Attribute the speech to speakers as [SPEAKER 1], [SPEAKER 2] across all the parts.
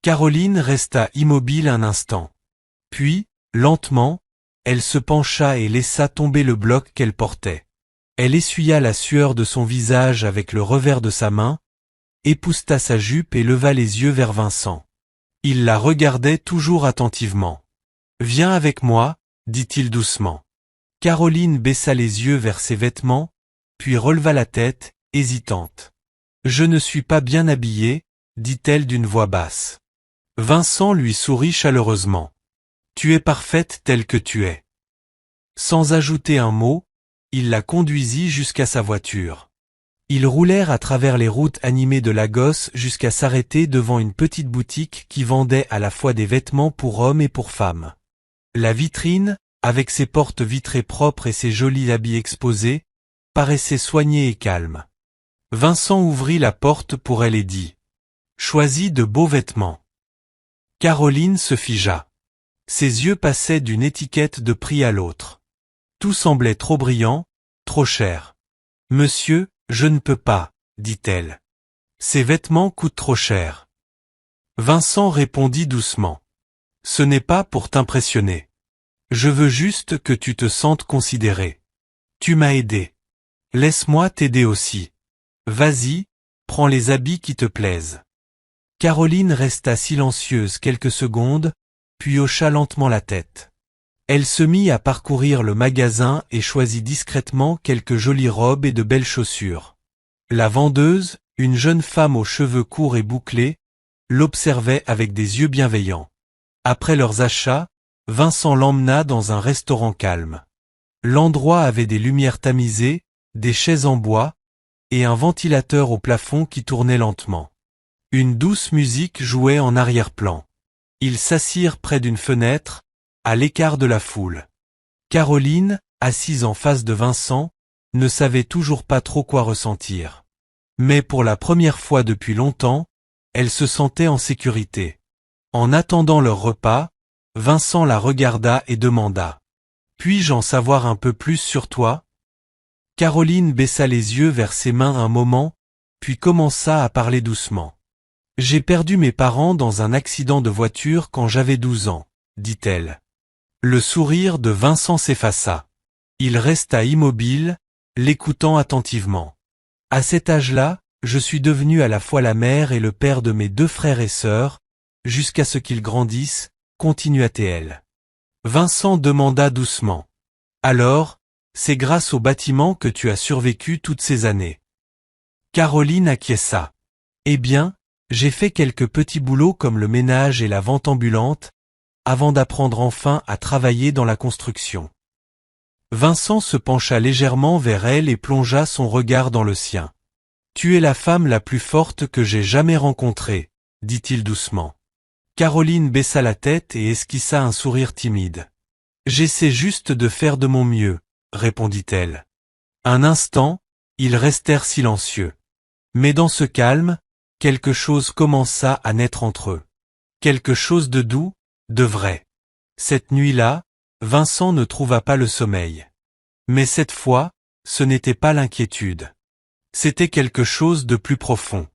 [SPEAKER 1] Caroline resta immobile un instant. Puis, lentement, elle se pencha et laissa tomber le bloc qu'elle portait. Elle essuya la sueur de son visage avec le revers de sa main, épousseta sa jupe et leva les yeux vers Vincent. Il la regardait toujours attentivement. « Viens avec moi », dit-il doucement. Caroline baissa les yeux vers ses vêtements, puis releva la tête, hésitante. « Je ne suis pas bien habillée », dit-elle d'une voix basse. Vincent lui sourit chaleureusement. « Tu es parfaite telle que tu es. » Sans ajouter un mot, il la conduisit jusqu'à sa voiture. Ils roulèrent à travers les routes animées de Lagos jusqu'à s'arrêter devant une petite boutique qui vendait à la fois des vêtements pour hommes et pour femmes. La vitrine, avec ses portes vitrées propres et ses jolis habits exposés, paraissait soignée et calme. Vincent ouvrit la porte pour elle et dit « Choisis de beaux vêtements. » Caroline se figea. Ses yeux passaient d'une étiquette de prix à l'autre. Tout semblait trop brillant, trop cher. « Monsieur, je ne peux pas, » dit-elle. « Ces vêtements coûtent trop cher. » Vincent répondit doucement. « Ce n'est pas pour t'impressionner. Je veux juste que tu te sentes considéré. Tu m'as aidé. Laisse-moi t'aider aussi. Vas-y, prends les habits qui te plaisent. » Caroline resta silencieuse quelques secondes, puis hocha lentement la tête. Elle se mit à parcourir le magasin et choisit discrètement quelques jolies robes et de belles chaussures. La vendeuse, une jeune femme aux cheveux courts et bouclés, l'observait avec des yeux bienveillants. Après leurs achats, Vincent l'emmena dans un restaurant calme. L'endroit avait des lumières tamisées, des chaises en bois, et un ventilateur au plafond qui tournait lentement. Une douce musique jouait en arrière-plan. Ils s'assirent près d'une fenêtre, à l'écart de la foule. Caroline, assise en face de Vincent, ne savait toujours pas trop quoi ressentir. Mais pour la première fois depuis longtemps, elle se sentait en sécurité. En attendant leur repas, Vincent la regarda et demanda « Puis-je en savoir un peu plus sur toi ?» Caroline baissa les yeux vers ses mains un moment, puis commença à parler doucement. « J'ai perdu mes parents dans un accident de voiture quand j'avais 12 ans, dit-elle. Le sourire de Vincent s'effaça. Il resta immobile, l'écoutant attentivement. À cet âge-là, je suis devenu à la fois la mère et le père de mes 2 frères et sœurs, jusqu'à ce qu'ils grandissent, continua-t-elle. Vincent demanda doucement. Alors, c'est grâce au bâtiment que tu as survécu toutes ces années. Caroline acquiesça. Eh bien, j'ai fait quelques petits boulots comme le ménage et la vente ambulante, avant d'apprendre enfin à travailler dans la construction. Vincent se pencha légèrement vers elle et plongea son regard dans le sien. « Tu es la femme la plus forte que j'ai jamais rencontrée, » dit-il doucement. Caroline baissa la tête et esquissa un sourire timide. « J'essaie juste de faire de mon mieux, » répondit-elle. Un instant, ils restèrent silencieux. Mais dans ce calme, quelque chose commença à naître entre eux. Quelque chose de doux, de vrai. Cette nuit-là, Vincent ne trouva pas le sommeil. Mais cette fois, ce n'était pas l'inquiétude. C'était quelque chose de plus profond.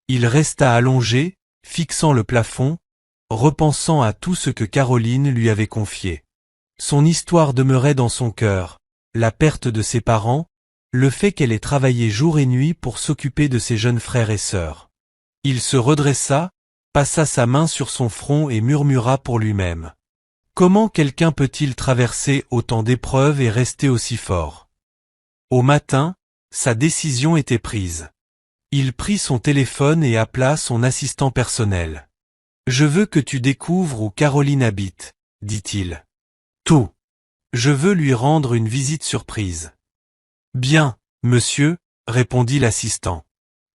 [SPEAKER 1] Il resta allongé, fixant le plafond, repensant à tout ce que Caroline lui avait confié. Son histoire demeurait dans son cœur, la perte de ses parents, le fait qu'elle ait travaillé jour et nuit pour s'occuper de ses jeunes frères et sœurs. Il se redressa, passa sa main sur son front et murmura pour lui-même. Comment quelqu'un peut-il traverser autant d'épreuves et rester aussi fort? Au matin, sa décision était prise. Il prit son téléphone et appela son assistant personnel. « Je veux que tu découvres où Caroline habite, » dit-il. « Tout. Je veux lui rendre une visite surprise. »« Bien, monsieur, » répondit l'assistant.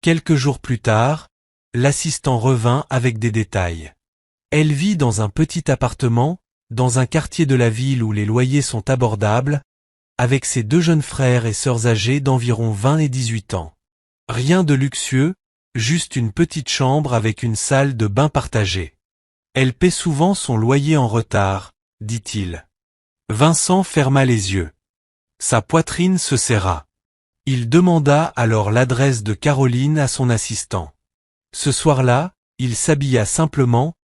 [SPEAKER 1] Quelques jours plus tard, l'assistant revint avec des détails. Elle vit dans un petit appartement, dans un quartier de la ville où les loyers sont abordables, avec ses 2 jeunes frères et sœurs âgés d'environ 20 et 18 ans. Rien de luxueux, juste une petite chambre avec une salle de bain partagée. Elle paie souvent son loyer en retard, dit-il. Vincent ferma les yeux. Sa poitrine se serra. Il demanda alors l'adresse de Caroline à son assistant. Ce soir-là, il s'habilla simplement,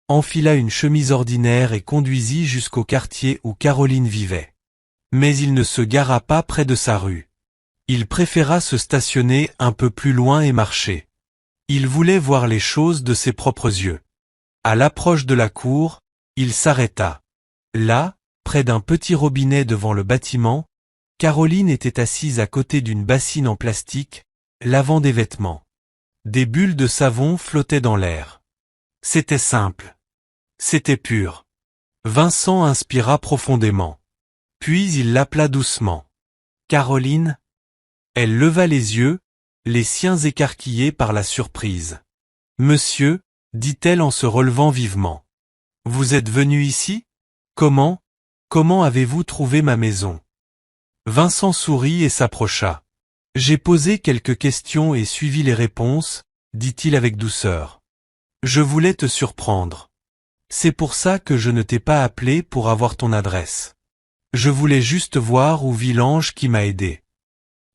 [SPEAKER 1] enfila une chemise ordinaire et conduisit jusqu'au quartier où Caroline vivait. Mais il ne se gara pas près de sa rue. Il préféra se stationner un peu plus loin et marcher. Il voulait voir les choses de ses propres yeux. À l'approche de la cour, il s'arrêta. Là, près d'un petit robinet devant le bâtiment, Caroline était assise à côté d'une bassine en plastique, lavant des vêtements. Des bulles de savon flottaient dans l'air. C'était simple. C'était pur. Vincent inspira profondément. Puis il l'appela doucement. « Caroline ?» Elle leva les yeux, les siens écarquillés par la surprise. « Monsieur ?» dit-elle en se relevant vivement. « Vous êtes venu ici ? Comment avez-vous trouvé ma maison ?» Vincent sourit et s'approcha. « J'ai posé quelques questions et suivi les réponses, » dit-il avec douceur. « Je voulais te surprendre. C'est pour ça que je ne t'ai pas appelé pour avoir ton adresse. Je voulais juste voir où vit l'ange qui m'a aidé. »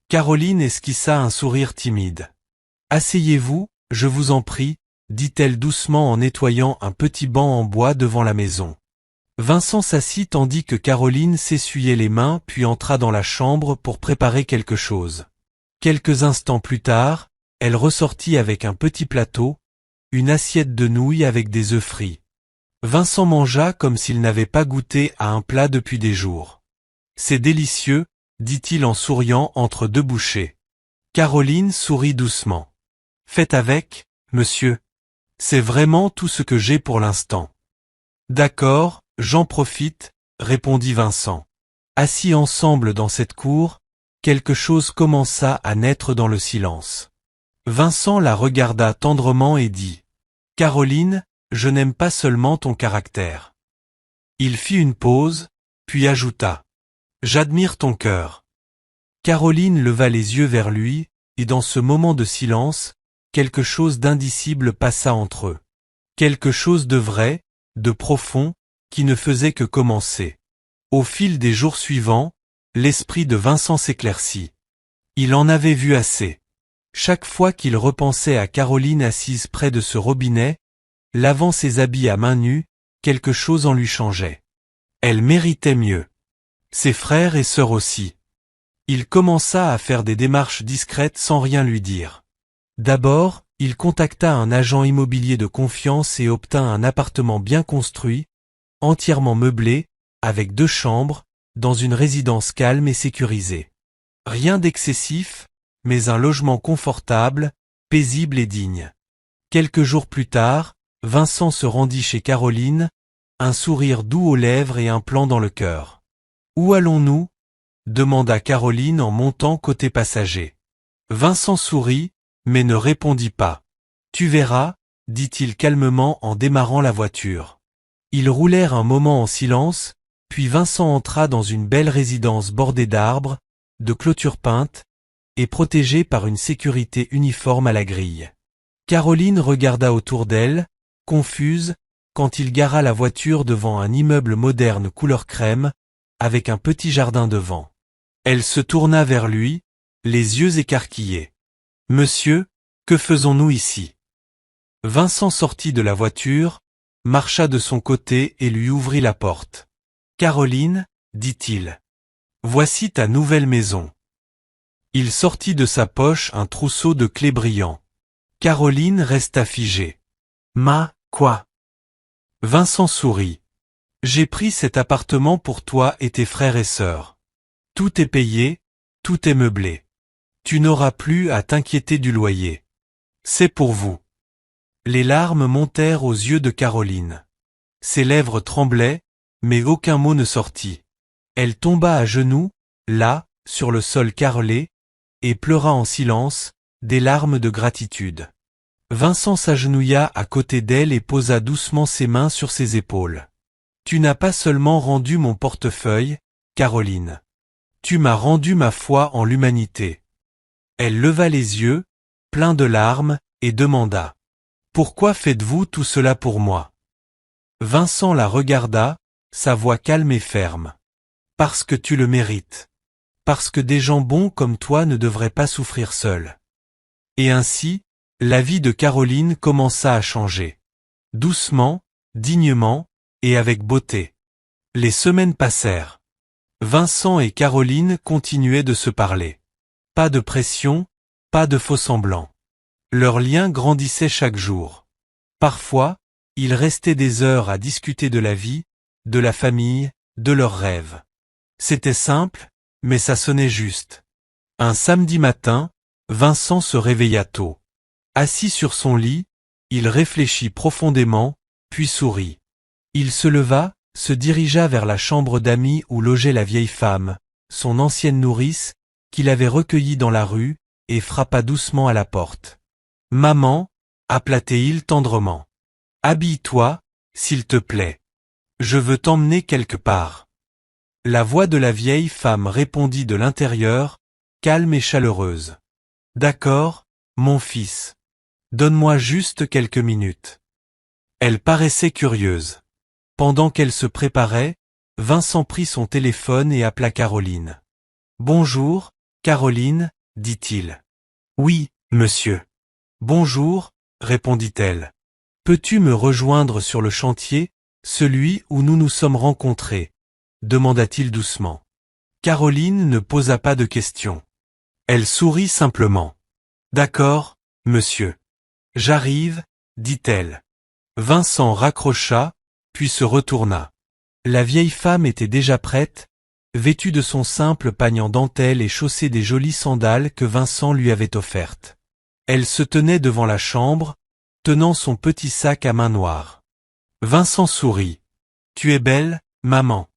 [SPEAKER 1] Caroline esquissa un sourire timide. « Asseyez-vous, je vous en prie, » dit-elle doucement en nettoyant un petit banc en bois devant la maison. Vincent s'assit tandis que Caroline s'essuyait les mains puis entra dans la chambre pour préparer quelque chose. Quelques instants plus tard, elle ressortit avec un petit plateau, une assiette de nouilles avec des œufs frits. Vincent mangea comme s'il n'avait pas goûté à un plat depuis des jours. « C'est délicieux », dit-il en souriant entre deux bouchées. Caroline sourit doucement. « Faites avec, monsieur. C'est vraiment tout ce que j'ai pour l'instant. »« D'accord, j'en profite, » répondit Vincent. Assis ensemble dans cette cour, quelque chose commença à naître dans le silence. Vincent la regarda tendrement et dit « Caroline, je n'aime pas seulement ton caractère. » Il fit une pause, puis ajouta « J'admire ton cœur. » Caroline leva les yeux vers lui, et dans ce moment de silence, quelque chose d'indicible passa entre eux. Quelque chose de vrai, de profond, qui ne faisait que commencer. Au fil des jours suivants, l'esprit de Vincent s'éclaircit. Il en avait vu assez. Chaque fois qu'il repensait à Caroline assise près de ce robinet, lavant ses habits à main nue, quelque chose en lui changeait. Elle méritait mieux. Ses frères et sœurs aussi. Il commença à faire des démarches discrètes sans rien lui dire. D'abord, il contacta un agent immobilier de confiance et obtint un appartement bien construit, entièrement meublé, avec 2 chambres, dans une résidence calme et sécurisée. Rien d'excessif, mais un logement confortable, paisible et digne. Quelques jours plus tard, Vincent se rendit chez Caroline, un sourire doux aux lèvres et un plan dans le cœur. « Où allons-nous » demanda Caroline en montant côté passager. Vincent sourit, mais ne répondit pas. « Tu verras, » dit-il calmement en démarrant la voiture. Ils roulèrent un moment en silence, puis Vincent entra dans une belle résidence bordée d'arbres, de clôtures peintes, et protégée par une sécurité uniforme à la grille. Caroline regarda autour d'elle, confuse, quand il gara la voiture devant un immeuble moderne couleur crème, avec un petit jardin devant. Elle se tourna vers lui, les yeux écarquillés. « Monsieur, que faisons-nous ici ?» Vincent sortit de la voiture, marcha de son côté et lui ouvrit la porte. « Caroline, » dit-il, « voici ta nouvelle maison. » Il sortit de sa poche un trousseau de clés brillants. Caroline resta figée. « Quoi ?» Vincent sourit. « J'ai pris cet appartement pour toi et tes frères et sœurs. Tout est payé, tout est meublé. Tu n'auras plus à t'inquiéter du loyer. C'est pour vous. » Les larmes montèrent aux yeux de Caroline. Ses lèvres tremblaient, mais aucun mot ne sortit. Elle tomba à genoux, là, sur le sol carrelé, et pleura en silence, des larmes de gratitude. Vincent s'agenouilla à côté d'elle et posa doucement ses mains sur ses épaules. « Tu n'as pas seulement rendu mon portefeuille, Caroline. Tu m'as rendu ma foi en l'humanité. » Elle leva les yeux, pleins de larmes, et demanda « Pourquoi faites-vous tout cela pour moi ?» Vincent la regarda, sa voix calme et ferme. « Parce que tu le mérites. Parce que des gens bons comme toi ne devraient pas souffrir seuls. » Et ainsi, la vie de Caroline commença à changer. Doucement, dignement, et avec beauté. Les semaines passèrent. Vincent et Caroline continuaient de se parler. Pas de pression, pas de faux-semblants. Leur lien grandissait chaque jour. Parfois, ils restaient des heures à discuter de la vie, de la famille, de leurs rêves. C'était simple, mais ça sonnait juste. Un samedi matin, Vincent se réveilla tôt. Assis sur son lit, il réfléchit profondément, puis sourit. Il se leva, se dirigea vers la chambre d'amis où logeait la vieille femme, son ancienne nourrice, qu'il avait recueillie dans la rue, et frappa doucement à la porte. « Maman » appela-t-il tendrement. « Habille-toi, s'il te plaît. Je veux t'emmener quelque part. » La voix de la vieille femme répondit de l'intérieur, calme et chaleureuse. « D'accord, mon fils. Donne-moi juste quelques minutes. » Elle paraissait curieuse. Pendant qu'elle se préparait, Vincent prit son téléphone et appela Caroline. « Bonjour, Caroline, dit-il. « Oui, monsieur. »« Bonjour, répondit-elle. Peux-tu me rejoindre sur le chantier, celui où nous nous sommes rencontrés ?» demanda-t-il doucement. Caroline ne posa pas de questions. Elle sourit simplement. « D'accord, monsieur. J'arrive, dit-elle. Vincent raccrocha, puis se retourna. La vieille femme était déjà prête, vêtue de son simple pagne en dentelle et chaussée des jolies sandales que Vincent lui avait offertes. Elle se tenait devant la chambre, tenant son petit sac à main noire. Vincent sourit. « Tu es belle, maman.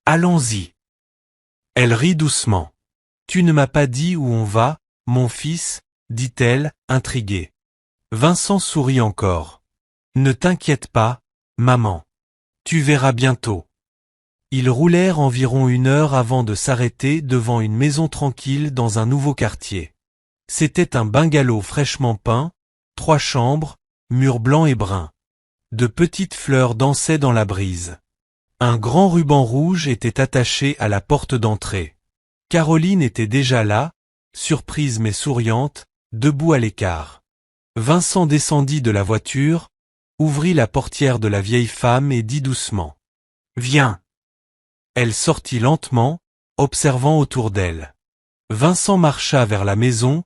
[SPEAKER 1] Allons-y. » Elle rit doucement. « Tu ne m'as pas dit où on va, mon fils, dit-elle, intriguée. Vincent sourit encore. « Ne t'inquiète pas, maman. Tu verras bientôt. » Ils roulèrent environ 1 heure avant de s'arrêter devant une maison tranquille dans un nouveau quartier. C'était un bungalow fraîchement peint, 3 chambres, murs blancs et bruns. De petites fleurs dansaient dans la brise. Un grand ruban rouge était attaché à la porte d'entrée. Caroline était déjà là, surprise mais souriante, debout à l'écart. Vincent descendit de la voiture, ouvrit la portière de la vieille femme et dit doucement. « Viens !» Elle sortit lentement, observant autour d'elle. Vincent marcha vers la maison,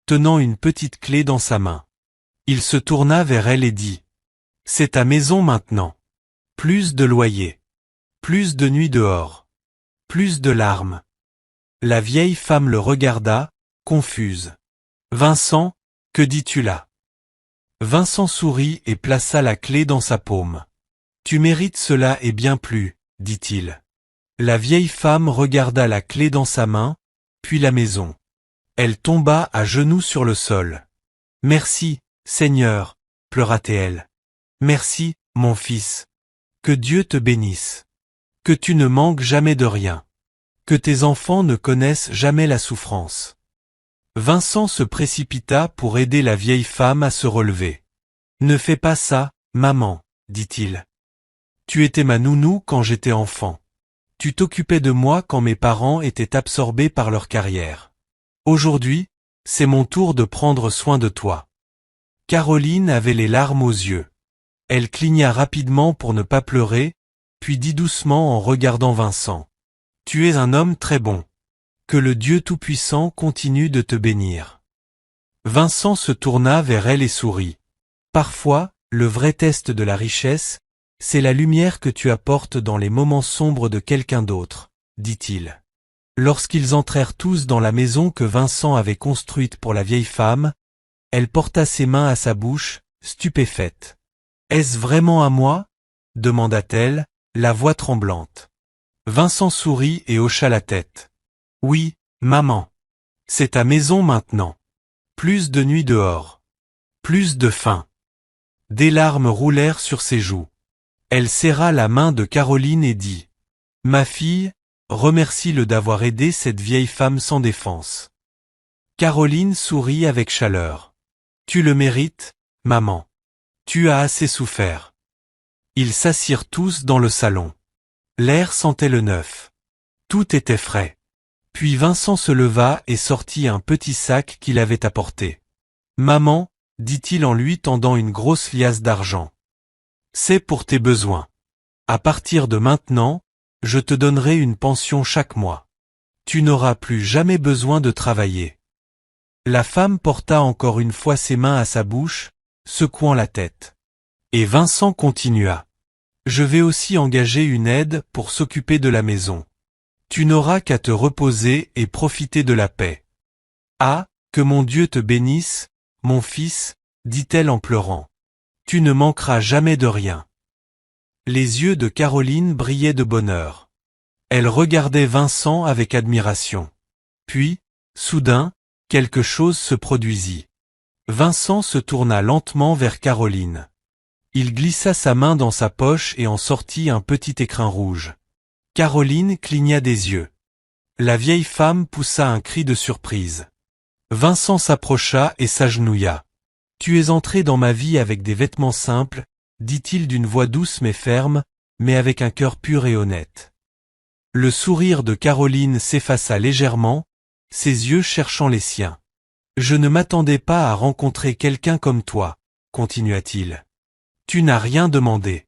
[SPEAKER 1] tenant une petite clé dans sa main. Il se tourna vers elle et dit « C'est ta maison maintenant. Plus de loyer. Plus de nuits dehors. Plus de larmes. » La vieille femme le regarda, confuse. « Vincent, que dis-tu là ?» Vincent sourit et plaça la clé dans sa paume. « Tu mérites cela et bien plus, » dit-il. La vieille femme regarda la clé dans sa main, puis la maison. Elle tomba à genoux sur le sol. « Merci, Seigneur, » pleura-t-elle. « Merci, mon fils. Que Dieu te bénisse. Que tu ne manques jamais de rien. Que tes enfants ne connaissent jamais la souffrance. » Vincent se précipita pour aider la vieille femme à se relever. « Ne fais pas ça, maman, » dit-il. « Tu étais ma nounou quand j'étais enfant. Tu t'occupais de moi quand mes parents étaient absorbés par leur carrière. Aujourd'hui, c'est mon tour de prendre soin de toi. » Caroline avait les larmes aux yeux. Elle cligna rapidement pour ne pas pleurer, puis dit doucement en regardant Vincent. « Tu es un homme très bon. Que le Dieu Tout-Puissant continue de te bénir. » Vincent se tourna vers elle et sourit. « Parfois, le vrai test de la richesse, c'est la lumière que tu apportes dans les moments sombres de quelqu'un d'autre, » dit-il. Lorsqu'ils entrèrent tous dans la maison que Vincent avait construite pour la vieille femme, elle porta ses mains à sa bouche, stupéfaite. « Est-ce vraiment à moi ?» demanda-t-elle, la voix tremblante. Vincent sourit et hocha la tête. « Oui, maman. C'est ta maison maintenant. Plus de nuits dehors. Plus de faim. » Des larmes roulèrent sur ses joues. Elle serra la main de Caroline et dit « Ma fille, remercie-le d'avoir aidé cette vieille femme sans défense. » Caroline sourit avec chaleur. « Tu le mérites, maman. Tu as assez souffert. » Ils s'assirent tous dans le salon. L'air sentait le neuf. Tout était frais. Puis Vincent se leva et sortit un petit sac qu'il avait apporté. « Maman, dit-il en lui tendant une grosse liasse d'argent. C'est pour tes besoins. À partir de maintenant, je te donnerai une pension chaque mois. Tu n'auras plus jamais besoin de travailler. La femme porta encore une fois ses mains à sa bouche, secouant la tête. Et Vincent continua. Je vais aussi engager une aide pour s'occuper de la maison. Tu n'auras qu'à te reposer et profiter de la paix. Ah, que mon Dieu te bénisse, mon fils, dit-elle en pleurant. Tu ne manqueras jamais de rien. Les yeux de Caroline brillaient de bonheur. Elle regardait Vincent avec admiration. Puis, soudain, quelque chose se produisit. Vincent se tourna lentement vers Caroline. Il glissa sa main dans sa poche et en sortit un petit écrin rouge. Caroline cligna des yeux. La vieille femme poussa un cri de surprise. Vincent s'approcha et s'agenouilla. « Tu es entré dans ma vie avec des vêtements simples, » dit-il d'une voix douce mais ferme, mais avec un cœur pur et honnête. Le sourire de Caroline s'effaça légèrement, ses yeux cherchant les siens. « Je ne m'attendais pas à rencontrer quelqu'un comme toi, » continua-t-il. « Tu n'as rien demandé.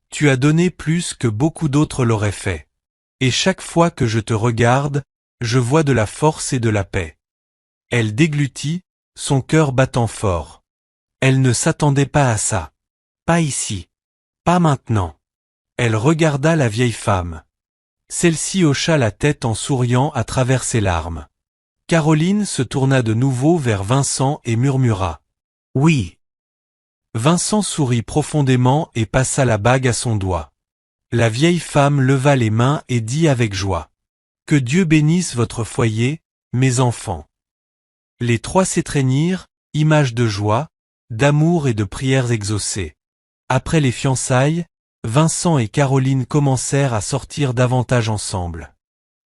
[SPEAKER 1] Tu as donné plus que beaucoup d'autres l'auraient fait. Et chaque fois que je te regarde, je vois de la force et de la paix. » Elle déglutit, son cœur battant fort. Elle ne s'attendait pas à ça. Pas ici. Pas maintenant. Elle regarda la vieille femme. Celle-ci hocha la tête en souriant à travers ses larmes. Caroline se tourna de nouveau vers Vincent et murmura. « Oui. » Vincent sourit profondément et passa la bague à son doigt. La vieille femme leva les mains et dit avec joie. « Que Dieu bénisse votre foyer, mes enfants. » Les trois s'étreignirent, image de joie, d'amour et de prières exaucées. Après les fiançailles, Vincent et Caroline commencèrent à sortir davantage ensemble.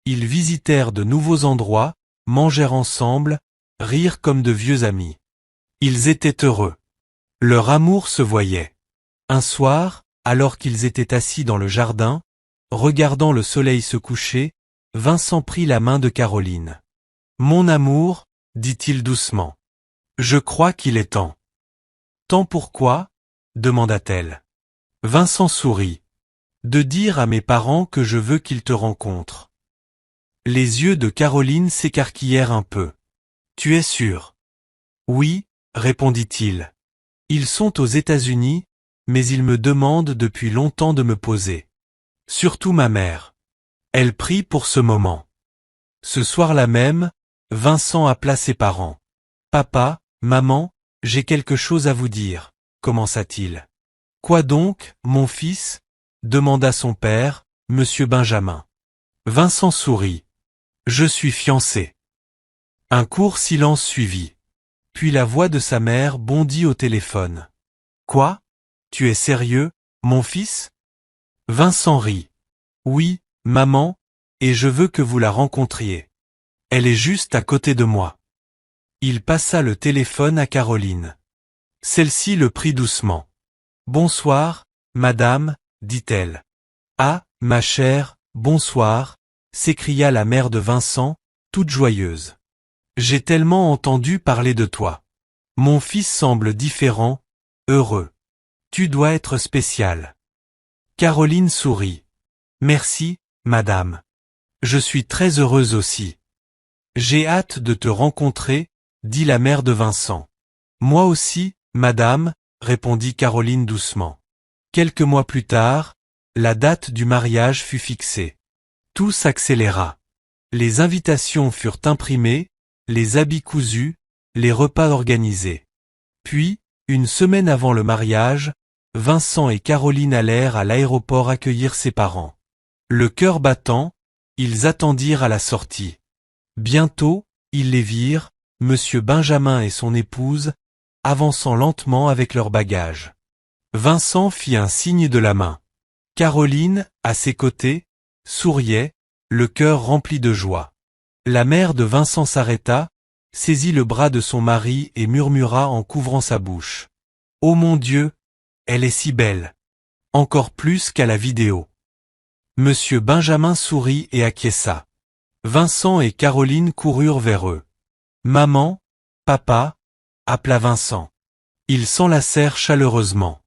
[SPEAKER 1] Ils visitèrent de nouveaux endroits, mangèrent ensemble, rirent comme de vieux amis. Ils étaient heureux. Leur amour se voyait. Un soir, alors qu'ils étaient assis dans le jardin, regardant le soleil se coucher, Vincent prit la main de Caroline. « Mon amour, » dit-il doucement. « Je crois qu'il est temps. »« Temps pourquoi ?» demanda-t-elle. Vincent sourit. « De dire à mes parents que je veux qu'ils te rencontrent. » Les yeux de Caroline s'écarquillèrent un peu. « Tu es sûr ?» « Oui, » répondit-il. « Ils sont aux États-Unis, mais ils me demandent depuis longtemps de me poser. Surtout ma mère. » Elle prie pour ce moment. Ce soir-là même, Vincent appela ses parents. « Papa, maman, j'ai quelque chose à vous dire, » commença-t-il. « Quoi donc, mon fils ?» demanda son père, Monsieur Benjamin. Vincent sourit. « Je suis fiancé. » Un court silence suivit. Puis la voix de sa mère bondit au téléphone. « Quoi ? Tu es sérieux, mon fils ?» Vincent rit. « Oui, maman, et je veux que vous la rencontriez. Elle est juste à côté de moi. » Il passa le téléphone à Caroline. Celle-ci le prit doucement. « Bonsoir, madame, » dit-elle. « Ah, ma chère, bonsoir, » s'écria la mère de Vincent, toute joyeuse. « J'ai tellement entendu parler de toi. Mon fils semble différent, heureux. Tu dois être spécial. » Caroline sourit. « Merci, madame. Je suis très heureuse aussi. »« J'ai hâte de te rencontrer, » dit la mère de Vincent. « Moi aussi, madame, » répondit Caroline doucement. Quelques mois plus tard, la date du mariage fut fixée. Tout s'accéléra. Les invitations furent imprimées, les habits cousus, les repas organisés. Puis, une semaine avant le mariage, Vincent et Caroline allèrent à l'aéroport accueillir ses parents. Le cœur battant, ils attendirent à la sortie. Bientôt, ils les virent, Monsieur Benjamin et son épouse, avançant lentement avec leurs bagages. Vincent fit un signe de la main. Caroline, à ses côtés, souriait, le cœur rempli de joie. La mère de Vincent s'arrêta, saisit le bras de son mari et murmura en couvrant sa bouche. « Oh mon Dieu, elle est si belle. Encore plus qu'à la vidéo. » Monsieur Benjamin sourit et acquiesça. Vincent et Caroline coururent vers eux. « Maman, papa » appela Vincent. Ils s'enlacèrent chaleureusement.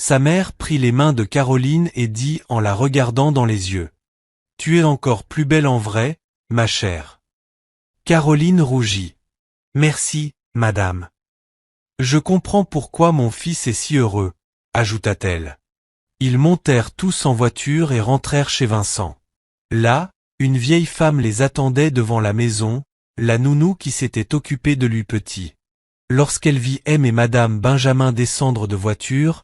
[SPEAKER 1] Sa mère prit les mains de Caroline et dit en la regardant dans les yeux. « Tu es encore plus belle en vrai, ma chère. » Caroline rougit. « Merci, madame. Je comprends pourquoi mon fils est si heureux, » ajouta-t-elle. Ils montèrent tous en voiture et rentrèrent chez Vincent. Là, une vieille femme les attendait devant la maison, la nounou qui s'était occupée de lui petit. Lorsqu'elle vit M et madame Benjamin descendre de voiture,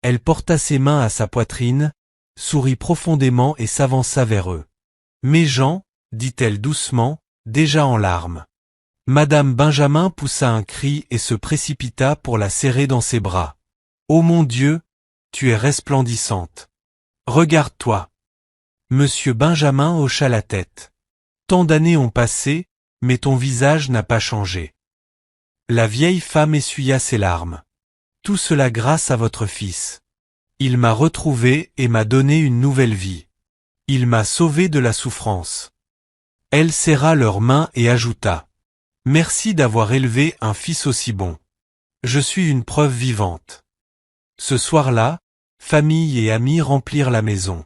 [SPEAKER 1] elle porta ses mains à sa poitrine, sourit profondément et s'avança vers eux. « Mes gens, dit-elle doucement, déjà en larmes. Madame Benjamin poussa un cri et se précipita pour la serrer dans ses bras. « Oh mon Dieu, tu es resplendissante. Regarde-toi. » Monsieur Benjamin hocha la tête. « Tant d'années ont passé, mais ton visage n'a pas changé. » La vieille femme essuya ses larmes. « Tout cela grâce à votre fils. Il m'a retrouvée et m'a donné une nouvelle vie. Il m'a sauvée de la souffrance. » Elle serra leurs mains et ajouta. « Merci d'avoir élevé un fils aussi bon. Je suis une preuve vivante. » Ce soir-là, famille et amis remplirent la maison.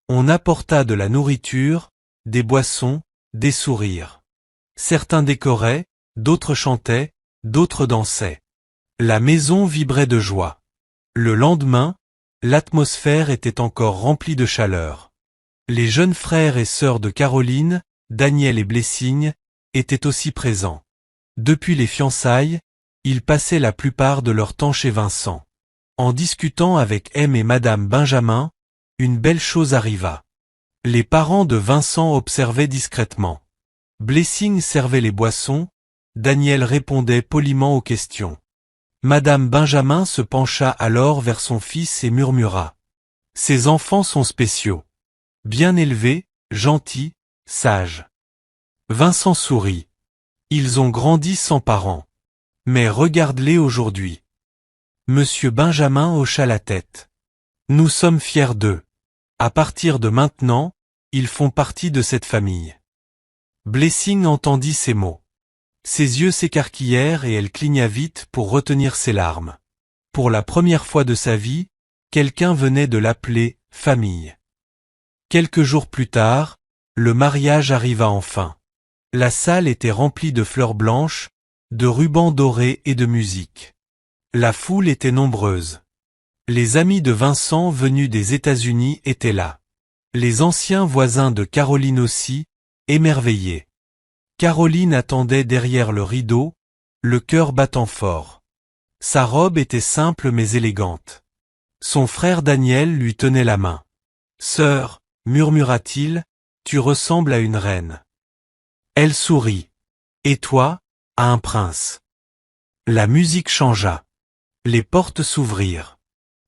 [SPEAKER 1] On apporta de la nourriture, des boissons, des sourires. Certains décoraient, d'autres chantaient, d'autres dansaient. La maison vibrait de joie. Le lendemain, l'atmosphère était encore remplie de chaleur. Les jeunes frères et sœurs de Caroline, Daniel et Blessing, étaient aussi présents. Depuis les fiançailles, ils passaient la plupart de leur temps chez Vincent. En discutant avec M et madame Benjamin, une belle chose arriva. Les parents de Vincent observaient discrètement. Blessing servait les boissons, Daniel répondait poliment aux questions. Madame Benjamin se pencha alors vers son fils et murmura. « Ces enfants sont spéciaux. Bien élevés, gentils, sages. » Vincent sourit. Ils ont grandi sans parents. Mais regarde-les aujourd'hui. Monsieur Benjamin hocha la tête. Nous sommes fiers d'eux. À partir de maintenant, ils font partie de cette famille. Blessing entendit ces mots. Ses yeux s'écarquillèrent et elle cligna vite pour retenir ses larmes. Pour la première fois de sa vie, quelqu'un venait de l'appeler « famille ». Quelques jours plus tard, le mariage arriva enfin. La salle était remplie de fleurs blanches, de rubans dorés et de musique. La foule était nombreuse. Les amis de Vincent venus des États-Unis étaient là. Les anciens voisins de Caroline aussi, émerveillés. Caroline attendait derrière le rideau, le cœur battant fort. Sa robe était simple mais élégante. Son frère Daniel lui tenait la main. « Sœur, murmura-t-il, tu ressembles à une reine. » Elle sourit. « Et toi, à un prince. » La musique changea. Les portes s'ouvrirent.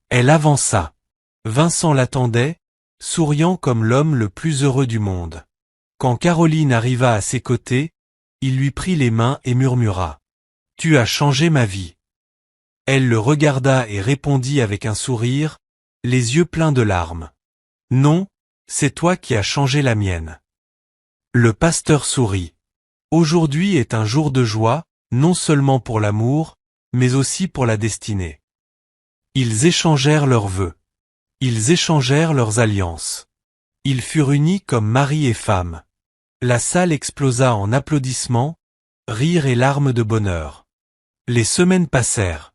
[SPEAKER 1] Elle avança. Vincent l'attendait, souriant comme l'homme le plus heureux du monde. Quand Caroline arriva à ses côtés, il lui prit les mains et murmura. « Tu as changé ma vie. » Elle le regarda et répondit avec un sourire, les yeux pleins de larmes. « Non, c'est toi qui as changé la mienne. » Le pasteur sourit. « Aujourd'hui est un jour de joie, non seulement pour l'amour, mais aussi pour la destinée. » Ils échangèrent leurs vœux. Ils échangèrent leurs alliances. Ils furent unis comme mari et femme. La salle explosa en applaudissements, rires et larmes de bonheur. Les semaines passèrent.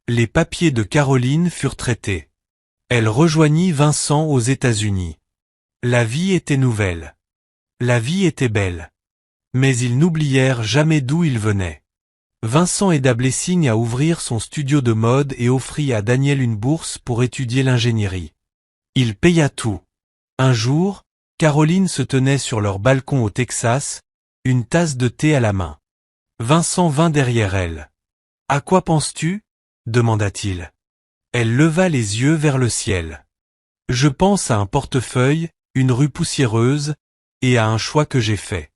[SPEAKER 1] Les papiers de Caroline furent traités. Elle rejoignit Vincent aux États-Unis. La vie était nouvelle. La vie était belle. Mais ils n'oublièrent jamais d'où ils venaient. Vincent aida Blessing à ouvrir son studio de mode et offrit à Daniel une bourse pour étudier l'ingénierie. Il paya tout. Un jour, Caroline se tenait sur leur balcon au Texas, une tasse de thé à la main. Vincent vint derrière elle. « À quoi penses-tu » demanda-t-il. Elle leva les yeux vers le ciel. « Je pense à un portefeuille, une rue poussiéreuse, et à un choix que j'ai fait. »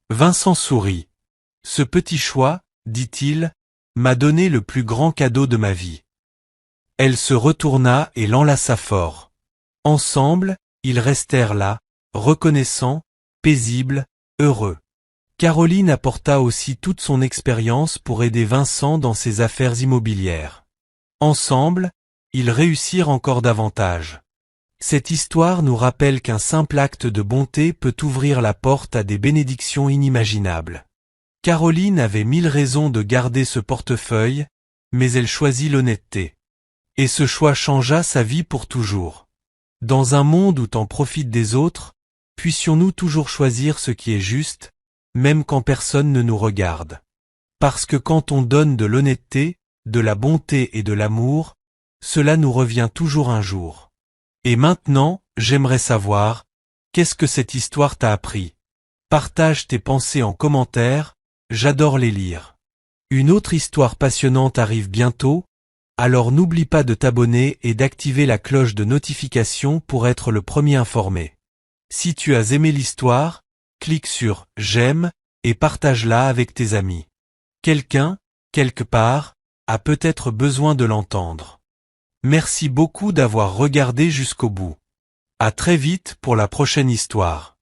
[SPEAKER 1] Vincent sourit. « Ce petit choix, dit-il, m'a donné le plus grand cadeau de ma vie. » Elle se retourna et l'enlaça fort. Ensemble, ils restèrent là, reconnaissants, paisibles, heureux. Caroline apporta aussi toute son expérience pour aider Vincent dans ses affaires immobilières. Ensemble, ils réussirent encore davantage. Cette histoire nous rappelle qu'un simple acte de bonté peut ouvrir la porte à des bénédictions inimaginables. Caroline avait 1000 raisons de garder ce portefeuille, mais elle choisit l'honnêteté. Et ce choix changea sa vie pour toujours. Dans un monde où t'en profites des autres, puissions-nous toujours choisir ce qui est juste, même quand personne ne nous regarde. Parce que quand on donne de l'honnêteté, de la bonté et de l'amour, cela nous revient toujours un jour. Et maintenant, j'aimerais savoir, qu'est-ce que cette histoire t'a appris? Partage tes pensées en commentaire, j'adore les lire. Une autre histoire passionnante arrive bientôt, alors n'oublie pas de t'abonner et d'activer la cloche de notification pour être le premier informé. Si tu as aimé l'histoire, clique sur « J'aime » et partage-la avec tes amis. Quelqu'un, quelque part, a peut-être besoin de l'entendre. Merci beaucoup d'avoir regardé jusqu'au bout. À très vite pour la prochaine histoire.